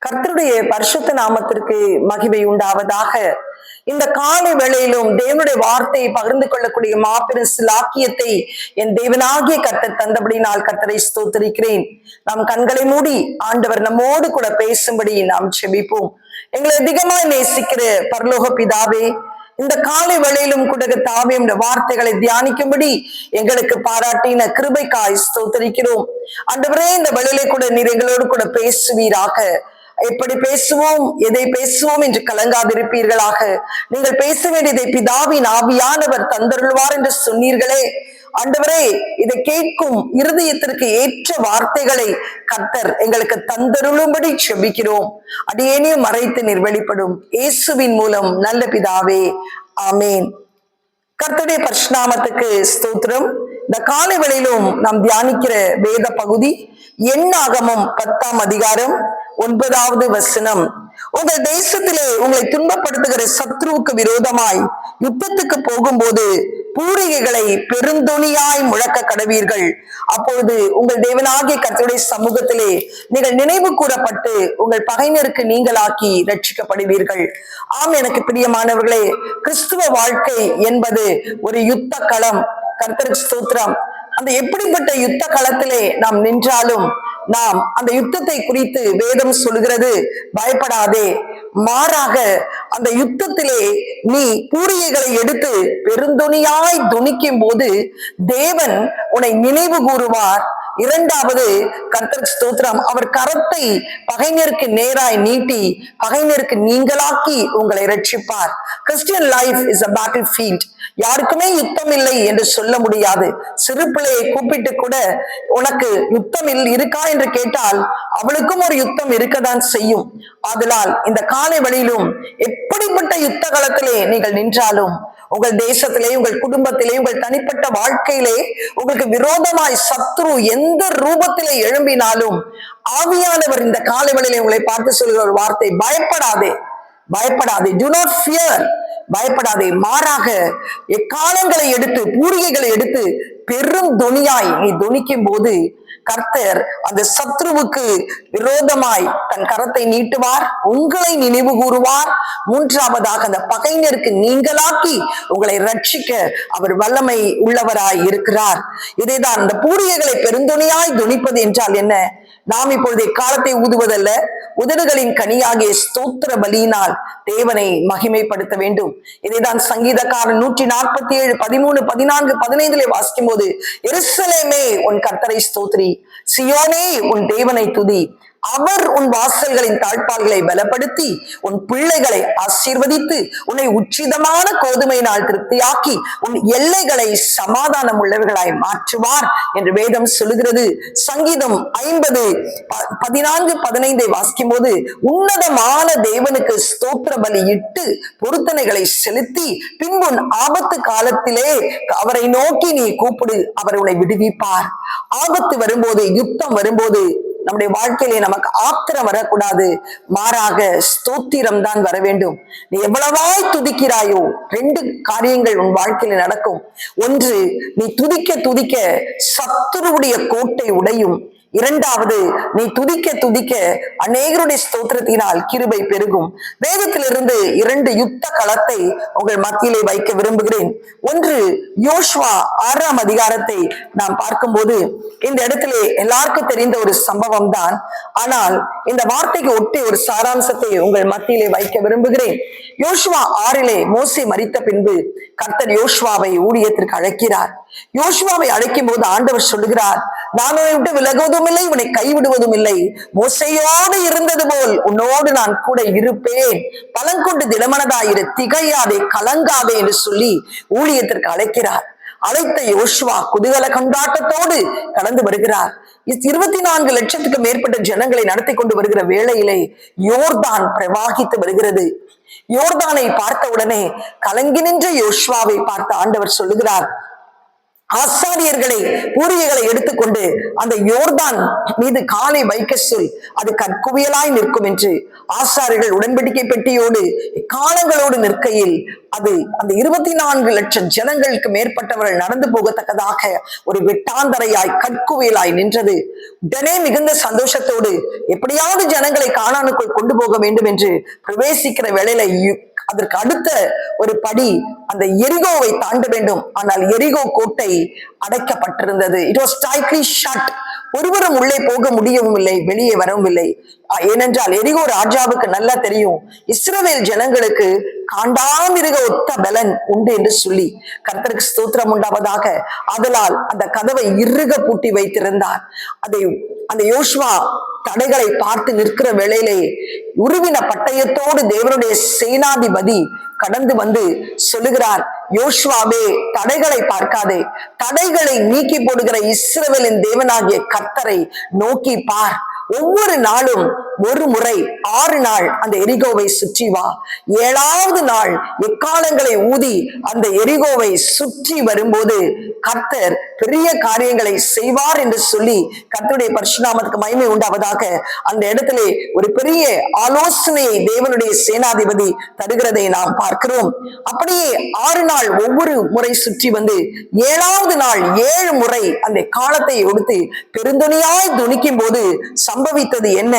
கர்த்தருடைய பரிசுத்த நாமத்திற்கு மகிமை உண்டாவதாக. இந்த காலை வேளையிலும் தேவனுடைய வார்த்தையை பகிர்ந்து கொள்ளக்கூடிய மாபெரும் சிலாக்கியத்தை என் தேவனாகிய கர்த்தர் தந்தபடி நான் கர்த்தரை ஸ்தோத்திரிக்கிறேன். நாம் கண்களை மூடி ஆண்டவர் நம்மோடு கூட பேசும்படி நாம் செபிப்போம். எங்களை அதிகமாய் நேசிக்கிற பரலோக பிதாவே, இந்த காலை வேளையிலும் கூட தாவே இந்த வார்த்தைகளை தியானிக்கும்படி எங்களுக்கு பாராட்டின கிருபைக்காய் ஸ்தோத்திரிக்கிறோம். ஆண்டவரே, இந்த வேளையிலே கூட நீர் எங்களோடு கூட பேசுவீராக. எப்படி பேசுவோம், எதை பேசுவோம் என்று கலங்காதிருப்பீர்களாக. நீங்கள் பேச வேண்டியதை பிதாவின் ஆவியானவர் தந்தருள்வார் என்று சொன்னீர்களே. ஆண்டவரே, இதை கேட்கும் இருதயத்திற்கு ஏற்ற வார்த்தைகளை கர்த்தர் எங்களுக்கு தந்தருளும்படி செபிக்கிறோம். அடியேனையும் மறைத்து நீர் வெளிப்படும் இயேசுவின் மூலம் நல்ல பிதாவே, ஆமேன். கர்த்தருடைய பரிசுநாமத்துக்கு ஸ்தோத்திரம். இந்த காலை வேளையிலும் நாம் தியானிக்கிற வேத பகுதி எண்ணாகமம் 10ஆம் அதிகாரம் 9வது வசனம். உங்கள் தேசத்திலே உங்களை துன்பப்படுத்துகிற சத்ருவுக்கு விரோதமாய் யுத்தத்துக்கு போகும்போது பூரிகைகளை பெருந்தொனியாய் முழக்க கடவீர்கள். அப்பொழுது உங்கள் தேவனாகிய கர்த்தருடைய சமூகத்திலே நீங்கள் நினைவு கூறப்பட்டு உங்கள் பகைஞருக்கு நீங்களாக்கி ரட்சிக்கப்படுவீர்கள். ஆம், எனக்கு பிரியமானவர்களே, கிறிஸ்துவ வாழ்க்கை என்பது ஒரு யுத்த களம். கர்த்தருக்கு ஸ்தோத்திரம். அந்த எப்படிப்பட்ட யுத்த களத்திலே நாம் நின்றாலும் நாம் அந்த யுத்தத்தை குறித்து வேதம் சொல்கிறது, பயப்படாதே, மாறாக அந்த யுத்தத்திலே நீ பூரியைகளை எடுத்து பெருந்தொனியாய் துணிக்கும் போது தேவன் உன்னை நினைவு கூறுவார். இரண்டாவது, கர்த்தருக்கு ஸ்தோத்திரம், அவர் கரத்தை பகைஞருக்கு நேராய் நீட்டி பகைஞருக்கு நீங்களாக்கி உங்களை ரட்சிப்பார். Christian life is a battlefield. யாருக்குமே யுத்தம் இல்லை என்று சொல்ல முடியாது. சிறு பிள்ளையை கூப்பிட்டு கூட உனக்கு யுத்தம் இருக்கா என்று கேட்டால் அவளுக்கும் ஒரு யுத்தம் இருக்கதான் செய்யும். ஆதலால் இந்த காலை வழியிலும் எப்படிப்பட்ட யுத்த களத்திலே நீங்கள் நின்றாலும், உங்கள் தேசத்திலே, உங்கள் குடும்பத்திலே, உங்கள் தனிப்பட்ட வாழ்க்கையிலே உங்களுக்கு விரோதமாய் சத்ரு எந்த ரூபத்திலே எழும்பினாலும் ஆவியானவர் இந்த காலை வேளையிலே உங்களை பார்த்து சொல்கிற ஒரு வார்த்தை, பயப்படாதே, பயப்படாதே, do not fear, பயப்படாதே, மாறாக எக்காலங்களை எடுத்து பூரிகைகளை எடுத்து பெரும் தொனியாய் நீ தொனிக்கும் போது கர்த்தர் அந்த சத்ருவுக்கு விரோதமாய் தன் கரத்தை நீட்டுவார், உங்களை நினைவு கூறுவார். மூன்றாவதாக அந்த பகைஞருக்கு நீங்களாக்கி உங்களை ரட்சிக்க அவர் வல்லமை உள்ளவராய் இருக்கிறார். இதைதான் அந்த பூரிகைகளை பெருந்தொனியாய் துணிப்பது என்றால் என்ன? நாம் இப்பொழுது காலத்தை ஊதுவதல்ல, உதடுகளின் கனியாகிய ஸ்தோத்திர பலியினால் தேவனை மகிமைப்படுத்த வேண்டும். இதைதான் சங்கீதக்காரன் 147 13 14 15 வாசிக்கும் போது, எருசலேமே உன் கர்த்தரை ஸ்தோத்திரி, சியோனே உன் தேவனை துதி, அவர் உன் வாசல்களின் தாழ்பால்களை பலப்படுத்தி உன் பிள்ளைகளை ஆசீர்வதித்து உன்னை உச்சிதமான கோதுமையினால் திருப்தியாக்கி உன் எல்லைகளை சமாதானம் உள்ளவர்களாய் மாற்றுவார் என்று வேதம் சொல்லுகிறது. சங்கீதம் 50 14 15 வாசிக்கும் போது, உன்னதமான தேவனுக்கு ஸ்தோத்திர பலி இட்டு பொருத்தனைகளை செலுத்தி பின்பு உன் ஆபத்து காலத்திலே அவரை நோக்கி நீ கூப்பிடு, அவர் உன்னை விடுவிப்பார். ஆபத்து வரும்போது, யுத்தம் வரும்போது நம்முடைய வாழ்க்கையிலே நமக்கு ஆத்திரம் வரக்கூடாது, மாறாக ஸ்தோத்திரம் தான் வர வேண்டும். நீ எவ்வளவாய் துதிக்கிறாயோ 2 காரியங்கள் உன் வாழ்க்கையில நடக்கும். ஒன்று, நீ துதிக்க துதிக்க சத்துருவுடைய கோட்டை உடையும். இரண்டாவது, நீ துதிக்க துதிக்க அநேகருடைய ஸ்தோத்திரத்தினால் கிருபை பெருகும். வேதத்திலிருந்து 2 யுத்த களத்தை உங்கள் மத்தியிலே வைக்க விரும்புகிறேன். ஒன்று, யோசுவா 6ஆம் அதிகாரத்தை நாம் பார்க்கும்போது இந்த இடத்திலே எல்லாருக்கும் தெரிந்த ஒரு சம்பவம் தான். ஆனால் இந்த வார்த்தைக்கு ஒட்டி ஒரு சாராம்சத்தை உங்கள் மத்தியிலே வைக்க விரும்புகிறேன். யோசுவா 6 மோசே மரித்த பின்பு கர்த்தர் யோசுவாவை ஊழியத்திற்கு அழைக்கிறார். யோசுவாவை அழைக்கும் போது ஆண்டவர் சொல்லுகிறார், நான் உன்னை விட்டு விலகுவதும் இல்லை, உன்னை கைவிடுவதும் இல்லை, மோசையோடு இருந்தது போல் உன்னோடு நான் கூட இருப்பேன், பலங்கொண்டு திடமனதாயிரு, திகையாதே, கலங்காதே என்று சொல்லி ஊழியத்திற்கு அழைக்கிறார். அழைத்த யோசுவா குதூகல கொண்டாட்டத்தோடு கடந்து வருகிறார். 24 லட்சத்துக்கு மேற்பட்ட ஜனங்களை நடத்தி கொண்டு வருகிற வேளையிலே யோர்தான் பிரவாகித்து வருகிறது. யோர்தானை பார்த்த உடனே கலங்கி நின்ற யோசுவாவை பார்த்த ஆண்டவர் சொல்லுகிறார், ஆசாரியர்களை பூரிகைகளை எடுத்துக்கொண்டு அந்த யோர்தான் மீது காலை வைக்க சொல், அது கற்குவியலாய் நிற்கும் என்று ஆசாரியர்கள் உடன்படிக்கை பெட்டியோடு காலங்களோடு நிற்கையில் அது அந்த 24 லட்சம் ஜனங்களுக்கு மேற்பட்டவர்கள் நடந்து போகத்தக்கதாக ஒரு வெட்டாந்தரையாய் கற்குவியலாய் நின்றது. உடனே மிகுந்த சந்தோஷத்தோடு எப்படியாவது ஜனங்களை கானானுக்குள் கொண்டு போக வேண்டும் என்று பிரவேசிக்கிற வேளையில அதற்கு அடுத்த ஒரு படி அந்த எரிகோவை தாண்ட வேண்டும். ஆனால் எரிகோ கோட்டை அடைக்கப்பட்டிருந்தது. It was tightly shut. ஒருவரும் உள்ளே போக முடியவும் இல்லை, வெளியே வரவும் இல்லை. ஏனென்றால் எரிகோ ராஜாவுக்கு நல்லா தெரியும், இஸ்ரவேல் ஜனங்களுக்கு காண்டாமிருக ஒத்த பலன் உண்டு என்று சொல்லி. கர்த்தருக்கு ஸ்தோத்திரம் உண்டாவதாக. ஆதலால் அந்த கதவை இறுக பூட்டி வைத்திருந்தார். அந்த யோசுவா தடைகளை பார்த்து நிற்கிற வேளையிலே உருவின பட்டயத்தோடு தேவனுடைய சேனாதிபதி கடந்து வந்து சொல்லுகிறார், யோசுவாவே தடைகளை பார்க்காதே, தடைகளை நீக்கி போடுகிற இஸ்ரவேலின் தேவனாகிய கர்த்தரை நோக்கி பார். ஒவ்வொரு நாளும் ஒரு முறை 6 நாள் அந்த எரிகோவை சுற்றி வா. 7வது நாள் எக்காலங்களை ஊதி அந்த எரிகோவை சுற்றி வரும்போது கர்த்தர் பெரிய காரியங்களை செய்வார் என்று சொல்லி கர்த்தருடைய பரிசுநாமத்துக்கு மகிமை உண்டாவதாக. அந்த இடத்திலே ஒரு பெரிய ஆலோசனையை தேவனுடைய சேனாதிபதி தருகிறதை நாம் பார்க்கிறோம். அப்படியே 6 நாள் ஒவ்வொரு முறை சுற்றி வந்து 7வது நாள் 7 முறை அந்த காலத்தை ஒடுத்து பெருந்தொனியாய் துணிக்கும் போது சம்பவித்தது என்ன?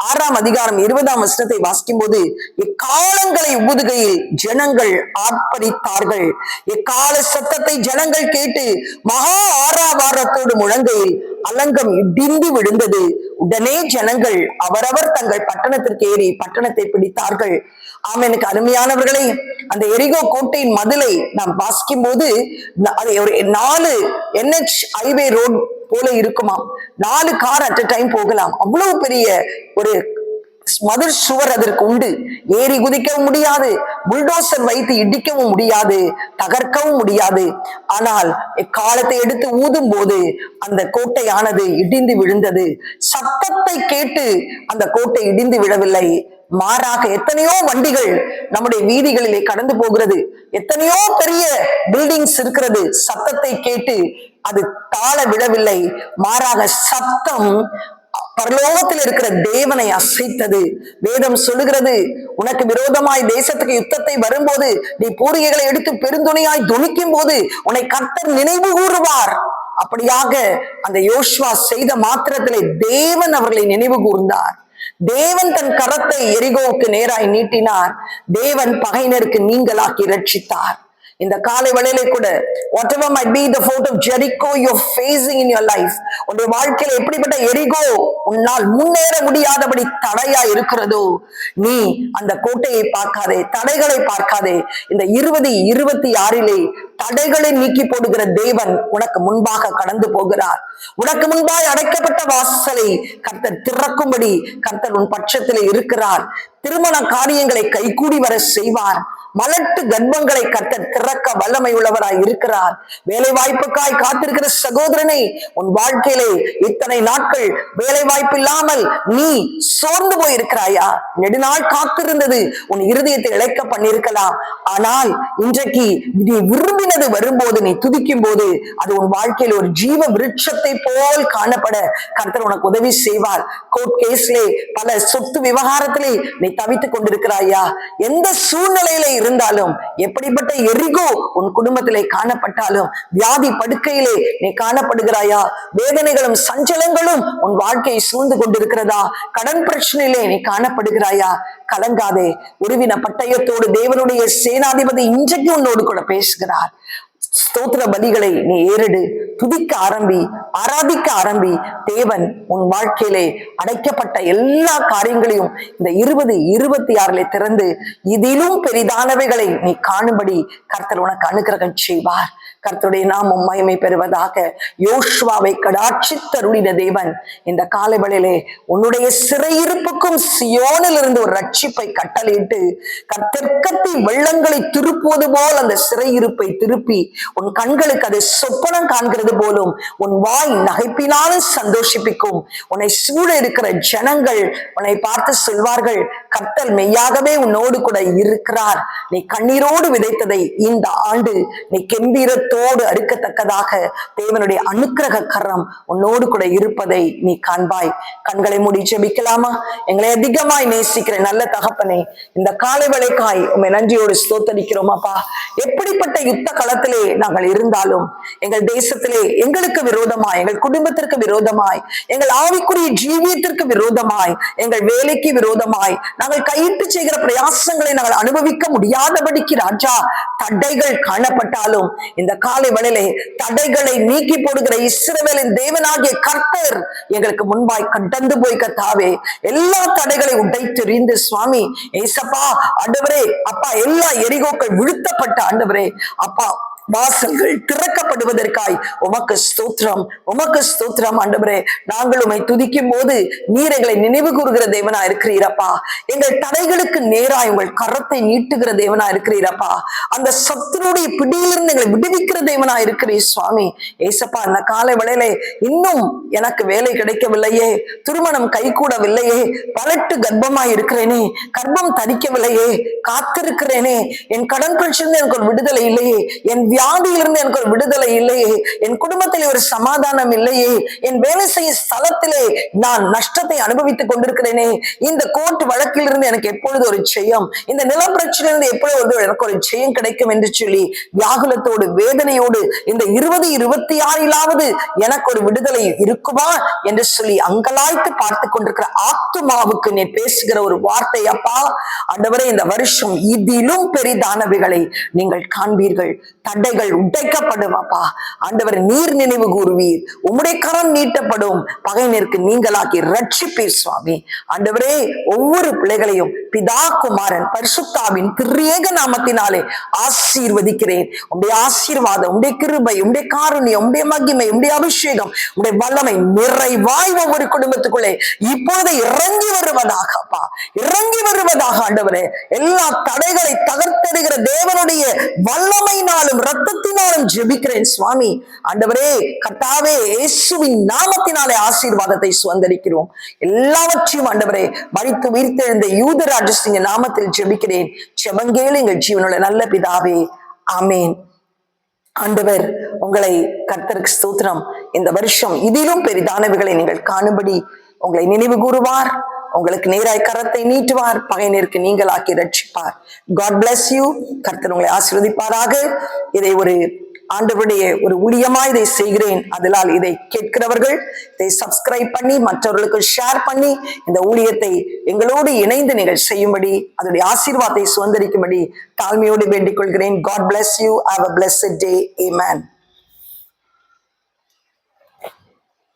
6ஆம் அதிகாரம் 20ஆம் வசனத்தை வாசிக்கும் போது, எக்காலங்களை ஊதுகையில் ஜனங்கள் ஆர்ப்பரித்தார்கள். எக்கால சத்தத்தை ஜனங்கள் கேட்டு மகா ஆரவாரத்தோடு முழங்கையில் அலங்கம் இடிந்து விழுந்தது. உடனே ஜனங்கள் அவரவர் தங்கள் பட்டணத்திற்கு ஏறி பட்டணத்தை பிடித்தார்கள். ஆமெனுக்கு அருமையானவர்களே, அந்த எரிகோ கோட்டையின் மதிலை நாம் வாசிக்கும் போது அதை ஒரு 4 NH ஹைவே ரோட் போல இருக்குமாம். 4 கார் அட் a டைம் போகலாம். அவ்வளவு பெரிய ஒரு மதில் சுவர் அதற்கு உண்டு. ஏறி குதிக்கவும் முடியாது, புல்டோசர் வைத்து இடிக்கவும் முடியாது, தகர்க்கவும் முடியாது. ஆனால் காலத்தை எடுத்து ஊதும் போது அந்த கோட்டையானது இடிந்து விழுந்தது. சத்தத்தை கேட்டு அந்த கோட்டை இடிந்து விழவில்லை, மாறாக எத்தனையோ வண்டிகள் நம்முடைய வீதிகளிலே கடந்து போகிறது, எத்தனையோ பெரிய பில்டிங்ஸ் இருக்கிறது. சத்தத்தை கேட்டு அது தாழ விழவில்லை, மாறாக சத்தம் பரலோகத்தில் இருக்கிற தேவனை அசைத்தது. வேதம் சொல்லுகிறது, உனக்கு விரோதமாய் தேசத்துக்கு யுத்தத்தை வரும்போது நீ பூரிகைகளை எடுத்து பெருந்துணையாய் துணிக்கும் போது உன்னை கர்த்தர் நினைவு கூறுவார். அப்படியாக அந்த யோசுவா செய்த மாத்திரத்திலே தேவன் அவர்களை நினைவு கூர்ந்தார். தேவன் தன் கரத்தை எரிகோவுக்கு நேராய் நீட்டினார். தேவன் பகையினருக்கு நீங்களாக்கி ரட்சித்தார். இந்த காலை வேளையிலே கூட whatever might be the fort of Jericho you're facing in your life, உன்னுடைய வாழ்க்கையில எப்படிப்பட்ட எரிகோ உன்னால் முன்னேற முடியாதபடி தடையா இருக்கிறதோ, நீ அந்த கோட்டையை பார்க்காதே, தடைகளை பார்க்காதே. இந்த 2026 தடைகளை நீக்கி போடுகிற தேவன் உனக்கு முன்பாக கடந்து போகிறார். உனக்கு முன்பாய் அடைக்கப்பட்ட வாசலை கர்த்தர் திறக்கும்படி கர்த்தர் உன் பட்சத்திலே இருக்கிறார். திருமண காரியங்களை கைகூடி வர செய்வார். மலட்டு கர்ப்பங்களை கர்த்தர் திறக்க வல்லமை உள்ளவராய் இருக்கிறார். வேலை வாய்ப்புக்காய் காத்திருக்கிற சகோதரனை, உன் வாழ்க்கையிலே இத்தனை நாட்கள் வேலை வாய்ப்பு இல்லாமல் நீ சோர்ந்து போயிருக்கிறாயா? நெடுநாள் காத்திருந்தது உன் இருதயத்தை இழைக்க பண்ணிருக்கலாம். ஆனால் இன்றைக்கு நீ விரும்பினது வரும்போது, நீ துதிக்கும் போது அது உன் வாழ்க்கையில் ஒரு ஜீவ விருட்சத்தை போல் காணப்பட கர்த்தர் உனக்கு உதவி செய்வார். கோர்ட் கேஸ்லே, பல சொத்து விவகாரத்திலே நீ தவித்துக் கொண்டிருக்கிறாயா? எந்த சூழ்நிலையில இருந்தாலும், எப்படிப்பட்ட எரிகோ உன் குடும்பத்திலே காணப்பட்டாலும், வியாதி படுக்கையிலே நீ காணப்படுகிறாயா? வேதனைகளும் சஞ்சலங்களும் உன் வாழ்க்கையை சூழ்ந்து கொண்டிருக்கிறதா? கடன் பிரச்சனையிலே நீ காணப்படுகிறாயா? கலங்காதே. உருவின பட்டயத்தோடு தேவனுடைய சேனாதிபதி இன்றைக்கு உன்னோடு கூட பேசுகிறார். ஸ்தோத்திர பலிகளை நீ ஏறிடு, துதிக்க ஆரம்பி, ஆராதிக்க ஆரம்பி. தேவன் உன் வாழ்க்கையிலே அடைக்கப்பட்ட எல்லா காரியங்களையும் இந்த 2026 திறந்து இதிலும் பெரிதானவைகளை நீ காணும்படி கர்த்தர் உனக்கு அனுக்கிரகம் செய்வார். கர்த்தருடைய நாமம் மகிமை பெறுவதாக. யோசுவாவை கடாட்சித்தருளின தேவன் இந்த காலைவெளியிலே உன்னுடைய சிறையிருப்புக்கும் சியோனில் இருந்து ஒரு ரட்சிப்பை கட்டளையிட்டு, தெற்கத்தின் வெள்ளங்களை திருப்புவது போல் அந்த சிறையிருப்பை திருப்பி உன் கண்களுக்கு அதை சொப்பனம் காண்கிறது போலும் உன் வாய் நகைப்பினாலும் சந்தோஷிப்பிக்கும். உன்னை சூழ இருக்கிற ஜனங்கள் உன்னை பார்த்து சொல்வார்கள், கர்த்தர் மெய்யாகவே உன்னோடு கூட இருக்கிறார். நீ கண்ணீரோடு விதைத்ததை இந்த ஆண்டு நீ கெம்பீரத்தோடு அறுக்கத்தக்கதாக தேவனுடைய அனுக்கிரக கரம் உன்னோடு கூட இருப்பதை நீ காண்பாய். கண்களை மூடி ஜெபிக்கலாமா? எங்களை அதிகமாய் நேசிக்கிற நல்ல தகப்பனே, இந்த காலை வேளைக்காய் உம்மை நன்றியோடு ஸ்தோத்தரிக்கிறோம் அப்பா. எப்படிப்பட்ட யுத்த களத்திலே நாங்கள் இருந்தாலும், எங்கள் தேசத்திலே எங்களுக்கு விரோதமாய், எங்கள் குடும்பத்திற்கு விரோதமாய், எங்கள் ஆவிக்குரிய ஜீவியத்திற்கு விரோதமாய், எங்கள் வேலைக்கு விரோதமாய் நாங்கள் கையிட்டு செய்கிற பிரயாசங்களை நாங்கள் அனுபவிக்க முடியாதபடிக்கு ராஜா தடைகள் காணப்பட்டாலும், இந்த காலை வேளையிலே தடைகளை நீக்கி போடுகிற இஸ்ரவேலின் தேவனாகிய கர்த்தர் எங்களுக்கு முன்பாய் கடந்து போய் கர்த்தாவே எல்லா தடைகளை உடைத்தெறிந்து சுவாமி ஏசப்பா ஆண்டவரே அப்பா, எல்லா எரிகோக்கள் விழுத்தப்பட்ட ஆண்டவரே அப்பா வாசல்கள் திறக்கப்படுவதற்காய் உமக்கு ஸ்தோத்திரம், உமக்கு ஸ்தோத்திரம் ஆண்டவரே. நாங்கள் உம்மை துதிக்கும் போது நீர் எங்களை நினைவு கூறுகிற தேவனா இருக்கிறீரப்பா. எங்கள் தடைகளுக்கு நேராய் உங்கள் கரத்தை நீட்டுகிற தேவனா இருக்கிறீரப்பா. அந்த சத்துருடைய பிடியிலிருந்து எங்களை விடுவிக்கிற தேவனா இருக்கிறீர் சுவாமி ஏசப்பா. அந்த காலை வேளையிலே இன்னும் எனக்கு வேலை கிடைக்கவில்லையே, திருமணம் கைகூடவில்லையே, பலட்டு கர்ப்பமாய் இருக்கிறேனே, கர்ப்பம் தரிக்கவில்லையே, காத்திருக்கிறேனே, என் கடன் பிரச்சனை எனக்கு ஒரு விடுதலை இல்லையே, என் வியாதியிலிருந்து எனக்கு ஒரு விடுதலை இல்லையே, என் குடும்பத்தில் ஒரு சமாதானம் இல்லையே, என் வேலை செய்யும் ஸ்தலத்திலே நான் நஷ்டத்தை அனுபவித்துக் கொண்டிருக்கிறேனே, இந்த கோர்ட் வழக்கிலிருந்து எனக்கு எப்பொழுது ஒரு ஜெயம், இந்த நில பிரச்சனையிலிருந்து எப்பொழுது எனக்கு ஒரு ஜெயம் கிடைக்கும் என்று சொல்லி வியாகுலத்தோடு வேதனையோடு இந்த 2026 எனக்கு ஒரு விடுதலை இருக்குமா என்று சொல்லி அங்கலாய்த்து பார்த்து கொண்டிருக்கிற ஆத்துமாவுக்கு நீ பேசுகிற ஒரு வார்த்தை அப்பா ஆண்டவரே, இந்த வருஷம் இதிலும் பெரிதானவைகளை நீங்கள் காண்பீர்கள். தடைகள் உடைக்கப்படும் அப்பா ஆண்டவர், நீர் நினைவு கூறுவீர், உம்முடைய கரம் நீட்டப்படும், பகையினருக்கு நீங்களாக்கி ரட்சிப்பீர் சுவாமி ஆண்டவரே. ஒவ்வொரு பிள்ளைகளையும் பிதா குமாரன் பரிசுத்தாவின் திரியேக நாமத்தினாலே ஆசீர்வதிக்கிறேன். உம்முடைய ஆசீர்வாதம், உம்முடைய கிருபை, உம்முடைய காருண்யம், உம்முடைய மகிமை, உம்முடைய அபிஷேகம், உம்முடைய வல்லமை நிறைவாய் ஒவ்வொரு குடும்பத்துக்குள்ளே இப்பொழுது இறங்கி வருவதாக அப்பா, இறங்கி வருவதாக ஆண்டவரே. எல்லா தடைகளை தகர்த்தெடுகிற தேவனுடைய வல்லமையினாலும் ரத்தத்தினாலும் ஜெபிக்கிறேன் சுவாமி ஆண்டவரே. கர்த்தாவே இயேசுவின் நாமத்தினாலே ஆசீர்வாதத்தை சுதந்தரிக்கிறோம். எல்லாவற்றையும் ஆண்டவரே மரித்து உயிர்த்தெழுந்த யூதராஜசிங்க நாமத்தில் ஜெபிக்கிறேன். செபங்கேளு எங்கள் ஜீவனுள்ள நல்ல பிதாவே, ஆமேன். ஆண்டவர் உங்களை கர்த்தருக்கு ஸ்தோத்திரம். இந்த வருஷம் இதிலும் பெரிதானவைகளை நீங்கள் காணும்படி உங்களை நினைவு கூறுவார், உங்களுக்கு நேராய் கரத்தை நீட்டுவார், பகையினருக்கு நீங்களாக்கி ரட்சிப்பார். God bless you. கர்த்தர் உங்களை ஆசீர்வதிப்பாராக. இதை ஒரு ஆண்டவருடைய ஒரு ஊழியமா இதை செய்கிறேன். அதனால் இதை கேட்கிறவர்கள் இதை சப்ஸ்கிரைப் பண்ணி மற்றவர்களுக்கு ஷேர் பண்ணி இந்த ஊழியத்தை எங்களோடு இணைந்து நீங்கள் செய்யும்படி, அதனுடைய ஆசீர்வாதத்தை சுதந்திரிக்கும்படி தாழ்மையோடு வேண்டிக் கொள்கிறேன். God bless you. Have a blessed day. Amen.